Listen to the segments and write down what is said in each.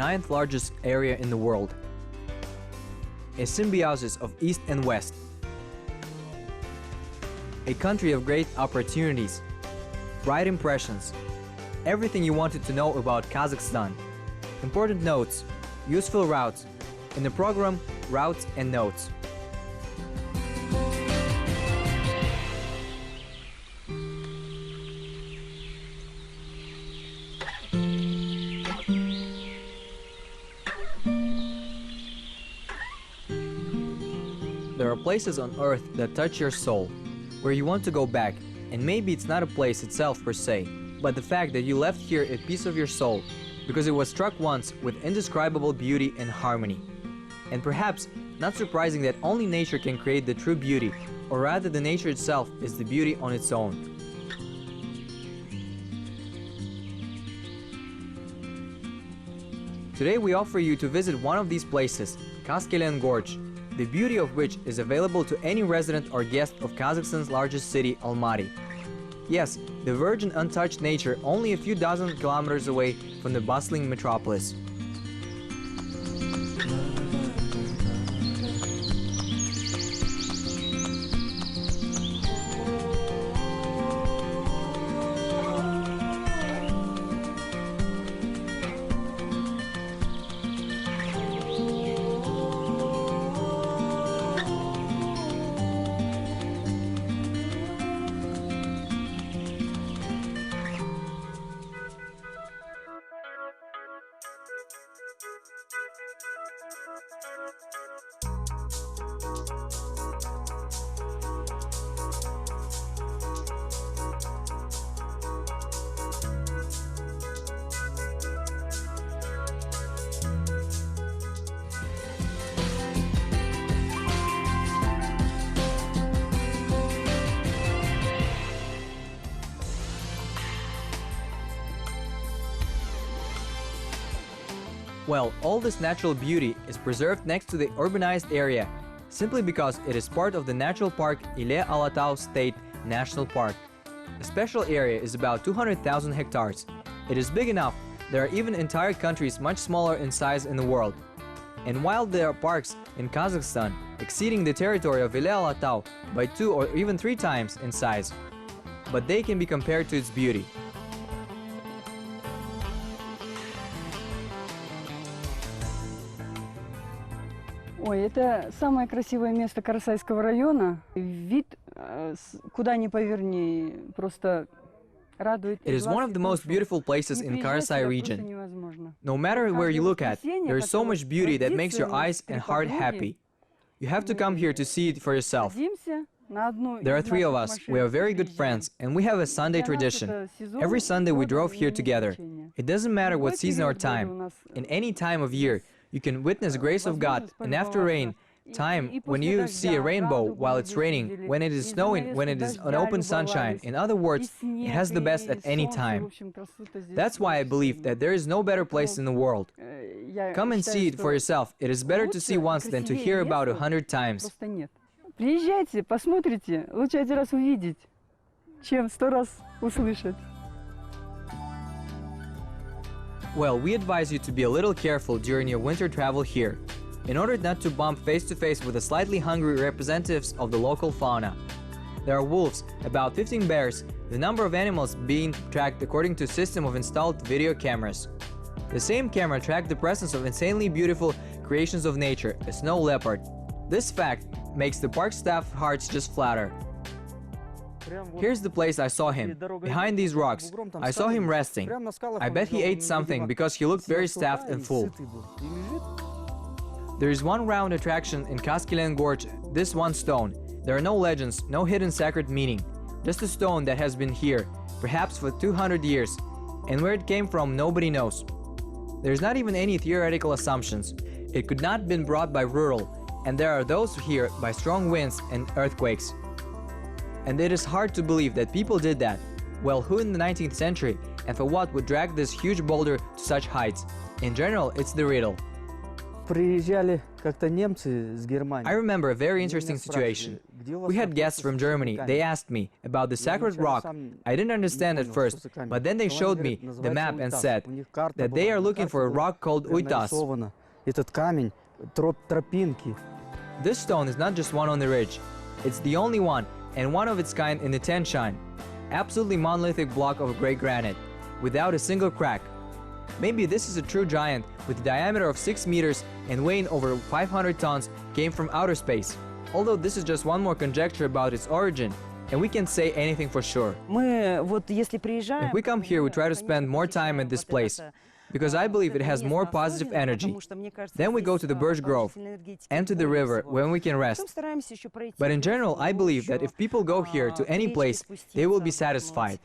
9th largest area in the world. A symbiosis of East and West. A country of great opportunities, bright impressions, everything you wanted to know about Kazakhstan. Important notes, useful routes, in the program Routes and Notes. There are places on earth that touch your soul, where you want to go back, and maybe it's not a place itself per se, but the fact that you left here a piece of your soul, because it was struck once with indescribable beauty and harmony. And perhaps not surprising that only nature can create the true beauty, or rather the nature itself is the beauty on its own. Today we offer you to visit one of these places, Kaskelen Gorge, the beauty of which is available to any resident or guest of Kazakhstan's largest city, Almaty. Yes, the virgin untouched nature only a few dozen kilometers away from the bustling metropolis. Well, all this natural beauty is preserved next to the urbanized area, simply because it is part of the natural park Ile-Alatau State National Park. The special area is about 200,000 hectares. It is big enough, there are even entire countries much smaller in size in the world. And while there are parks in Kazakhstan exceeding the territory of Ile-Alatau by 2 or even 3 times in size, but they can be compared to its beauty. Ой, это самое красивое место Карасайского района. Вид, куда ни поверни, просто радует. It is one of the most beautiful places in Karasai region. No matter where you look at, there is so much beauty that makes your eyes and heart happy. You have to come here to see it for yourself. There are 3 of us, we are very good friends, and we have a Sunday tradition. Every Sunday we drove here together. It doesn't matter what season or time. In any time of year, you can witness grace of God, and after rain, time when you see a rainbow while it's raining, when it is snowing, when it is an open sunshine. In other words, it has the best at any time. That's why I believe that there is no better place in the world. Come and see it for yourself. It is better to see once than to hear about 100 times. Приезжайте, посмотрите. Лучше 1 раз увидеть, чем 100 раз услышать. Well, we advise you to be a little careful during your winter travel here, in order not to bump face to face with the slightly hungry representatives of the local fauna. There are wolves, about 15 bears, the number of animals being tracked according to a system of installed video cameras. The same camera tracked the presence of insanely beautiful creations of nature, a snow leopard. This fact makes the park staff hearts just flatter. Here's the place I saw him, behind these rocks. I saw him resting. I bet he ate something because he looked very stuffed and full. There is one round attraction in Kaskelen Gorge, this one stone. There are no legends, no hidden sacred meaning. Just a stone that has been here, perhaps for 200 years, and where it came from nobody knows. There's not even any theoretical assumptions. It could not have been brought by rural, and there are those here by strong winds and earthquakes. And it is hard to believe that people did that. Well, who in the 19th century and for what would drag this huge boulder to such heights? In general, it's the riddle. Приезжали I remember a very interesting situation. We had guests from Germany. They asked me about the sacred rock. I didn't understand at first, but then they showed me the map and said that they are looking for a rock called Uitas. This stone is not just one on the ridge. It's the only one, and one of its kind in the Tian Shan. Absolutely monolithic block of grey granite, without a single crack. Maybe this is a true giant with a diameter of 6 meters and weighing over 500 tons came from outer space. Although this is just one more conjecture about its origin, and we can't say anything for sure. If we come here, we try to spend more time at this place, because I believe it has more positive energy. Then we go to the birch grove and to the river when we can rest. But in general, I believe that if people go here to any place, they will be satisfied.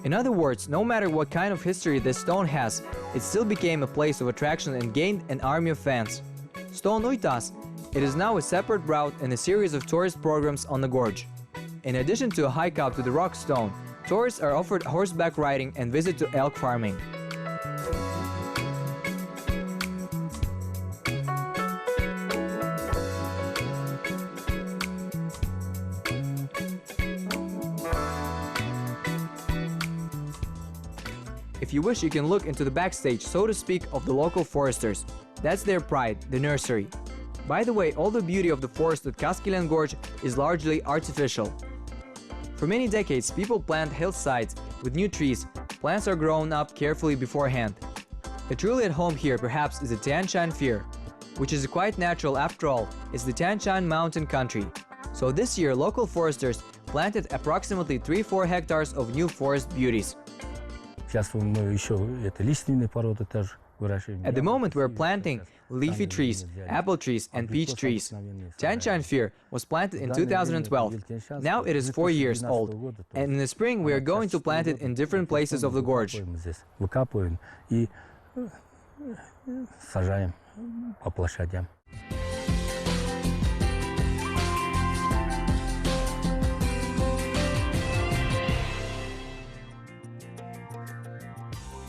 In other words, no matter what kind of history this stone has, it still became a place of attraction and gained an army of fans. Stone Uitas, it is now a separate route in a series of tourist programs on the gorge. In addition to a hike up to the rock stone, tourists are offered horseback riding and visit to elk farming. If you wish, you can look into the backstage, so to speak, of the local foresters. That's their pride, the nursery. By the way, all the beauty of the forest at Kaskelen Gorge is largely artificial. For many decades, people plant hillsides with new trees. Plants are grown up carefully beforehand. A truly at home here, perhaps, is the Tian Shan Fier, which is quite natural after all. It's the Tian Shan mountain country. So this year, local foresters planted approximately 3-4 hectares of new forest beauties. At the moment, we're planting leafy trees, apple trees, and peach trees. Tian Shan Fier was planted in 2012. Now it is 4 years old, and in the spring we are going to plant it in different places of the gorge.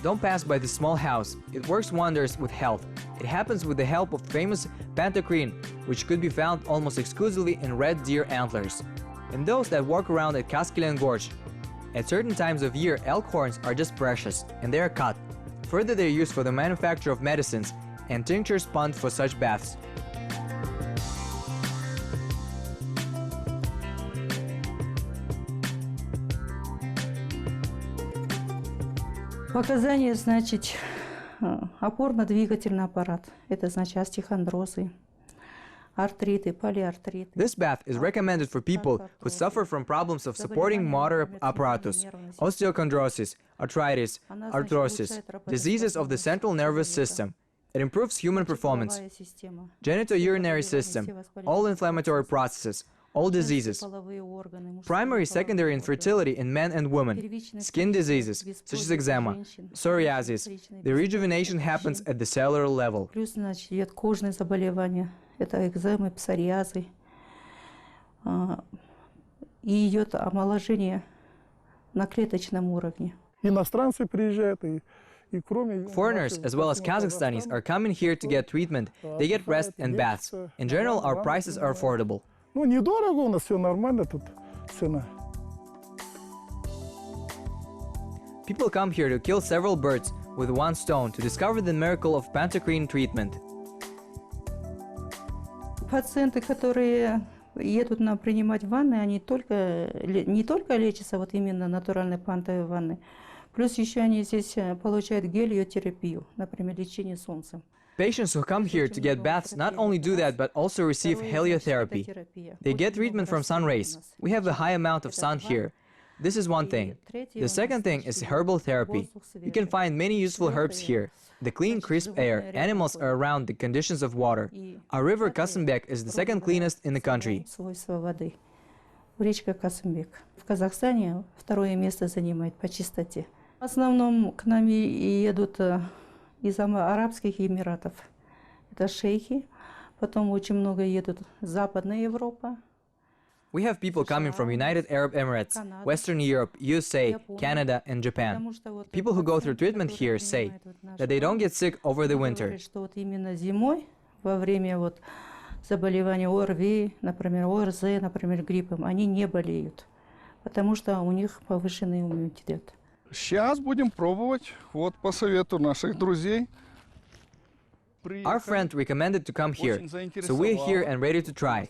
Don't pass by this small house. It works wonders with health. It happens with the help of famous pantochrine, which could be found almost exclusively in red deer antlers. And those that walk around at Kaskelen Gorge. At certain times of year, elk horns are just precious, and they are cut. Further, they are used for the manufacture of medicines, and tinctures spun for such baths. Показания, значит, опорно-двигательный аппарат. Это значит остеохондрозы, артриты, полиартриты. This bath is recommended for people who suffer from problems of supporting motor apparatus, osteochondrosis, arthritis, arthrosis, diseases of the central nervous system. It improves human performance, genitourinary system, all inflammatory processes, all diseases, primary, secondary infertility in men and women, skin diseases such as eczema, psoriasis. The rejuvenation happens at the cellular level. Плюс, значит, идет кожные заболевания, это экземы, псориазы, и идет омоложение на клеточном уровне. Иностранцы приезжают и Foreigners, as well as Kazakhstanis, are coming here to get treatment. They get rest and baths. In general, our prices are affordable. Ну, недорого у нас, все нормально тут цена. People come here to kill several birds with one stone to discover the miracle of pantochrine treatment. Пациенты, которые едут нам принимать ванны, они не только лечатся вот именно натуральной пантовой ванной, плюс еще они здесь получают гелиотерапию, например, лечение солнцем. Patients who come here to get baths not only do that, but also receive heliotherapy. They get treatment from sun rays. We have a high amount of sun here. This is one thing. The second thing is herbal therapy. You can find many useful herbs here. The clean, crisp air, animals are around the conditions of water. Our river Kaskelen is the second cleanest in the country. Речка Касымбек. В Казахстане второе место занимает по чистоте. В основном к нам едут из Арабских Эмиратов. Это шейхи. Потом очень много едут из Западной Европы. We have people coming from United Arab Emirates, Western Europe, USA, Canada, and Japan. People who go through treatment here say that they don't get sick over the winter. Что вот именно зимой, во время вот заболевания ОРВИ, например, ОРЗ, например, гриппом, они не болеют, потому что у них повышенный иммунитет. Сейчас будем пробовать, вот по совету наших друзей. Our friend recommended to come here, so we're here and ready to try.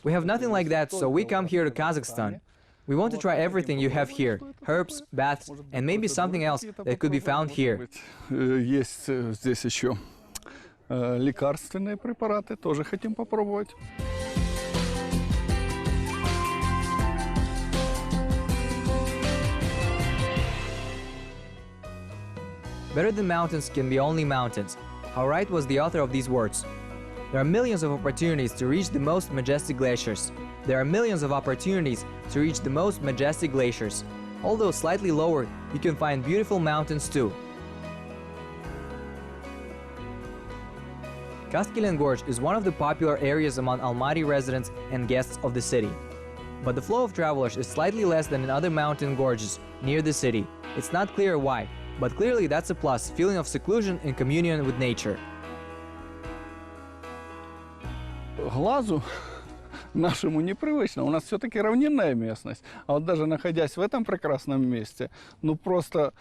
We have nothing like that, so we come here to Kazakhstan. We want to try everything you have here, herbs, baths, and maybe something else that could be found here. Есть здесь еще лекарственные препараты, тоже хотим попробовать. Better than mountains can be only mountains. How right was the author of these words? There are millions of opportunities to reach the most majestic glaciers. There are millions of opportunities to reach the most majestic glaciers. Although slightly lower, you can find beautiful mountains too. Kaskelen Gorge is one of the popular areas among Almaty residents and guests of the city. But the flow of travelers is slightly less than in other mountain gorges near the city. It's not clear why, but clearly that's a plus, feeling of seclusion and communion with nature. Глазу нашему непривычно. У нас все-таки равнинная местность. А вот даже находясь в этом прекрасном месте, ну просто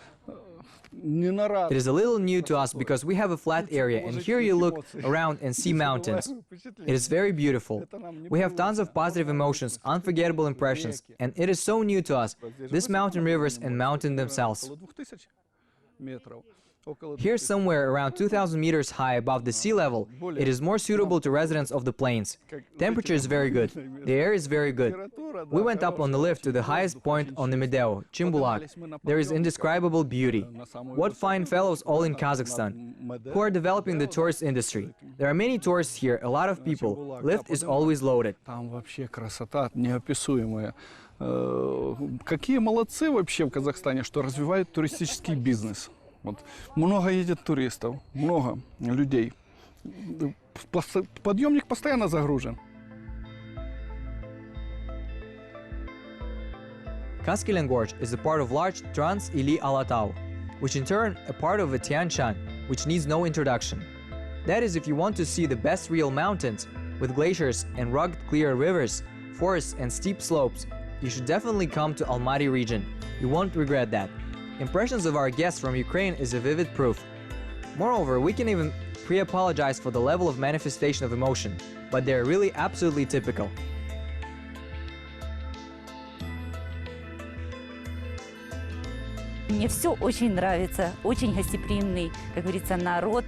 не на раз. It is a little new to us because we have a flat area, and here you look around and see mountains. It is very beautiful. We have tons of positive emotions, unforgettable impressions, and it is so new to us, these mountain rivers and mountain themselves. Here, somewhere around 2,000 meters high above the sea level, it is more suitable to residents of the plains. Temperature is very good. The air is very good. We went up on the lift to the highest point on the Medeo, Chimbulak. There is indescribable beauty. What fine fellows all in Kazakhstan, who are developing the tourist industry. There are many tourists here, a lot of people. Lift is always loaded. Там вообще красота неописуемая. Какие молодцы вообще в Казахстане, что развивают туристический бизнес. Вот. Много едет туристов, много людей. Подъемник постоянно загружен. Kaskelen Gorge is a part of large Trans-Ili Alatau, which in turn a part of a Tian Shan, which needs no introduction. That is, if you want to see the best real mountains, with glaciers and rugged clear rivers, forests and steep slopes, you should definitely come to Almaty region. You won't regret that. Impressions of our guests from Ukraine is a vivid proof. Moreover, we can even pre-apologize for the level of manifestation of emotion, but they're really absolutely typical. Мне все очень нравится, очень гостеприимный, как говорится, народ,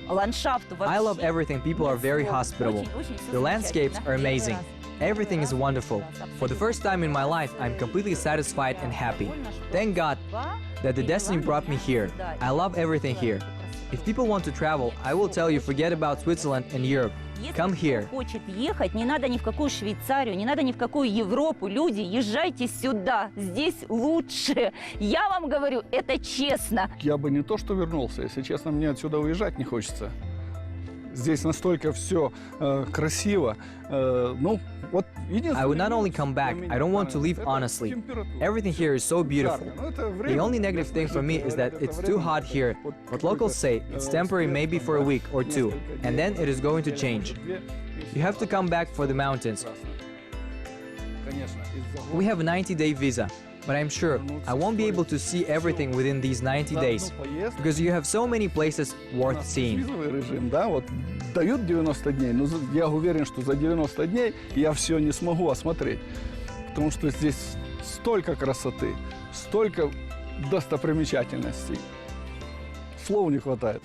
ландшафт вообще. I love everything. People are very hospitable. The landscapes are amazing. Everything is wonderful. For the first time in my life, I'm completely satisfied and happy. Thank God that the destiny brought me here. I love everything here. If people want to travel, I will tell you, forget about Switzerland and Europe. Come here. Если кто хочет ехать, не надо ни в какую Швейцарию, не надо ни в какую Европу. Люди, езжайте сюда, здесь лучше. Я вам говорю, это честно. Я бы не то что вернулся, если честно, мне отсюда уезжать не хочется. Здесь настолько все красиво. Ну, вот единственное... I would not only come back, I don't want to leave honestly. Everything here is so beautiful. The only negative thing for me is that it's too hot here, but locals say it's temporary, maybe for a week or two, and then it is going to change. You have to come back for the mountains. We have a 90-day visa, but I'm sure I won't be able to see everything within these 90 days, because you have so many places worth seeing. Визовый режим, да, вот дают 90 дней, но я уверен, что за 90 дней я все не смогу осмотреть, потому что здесь столько красоты, столько достопримечательностей. Слов не хватает.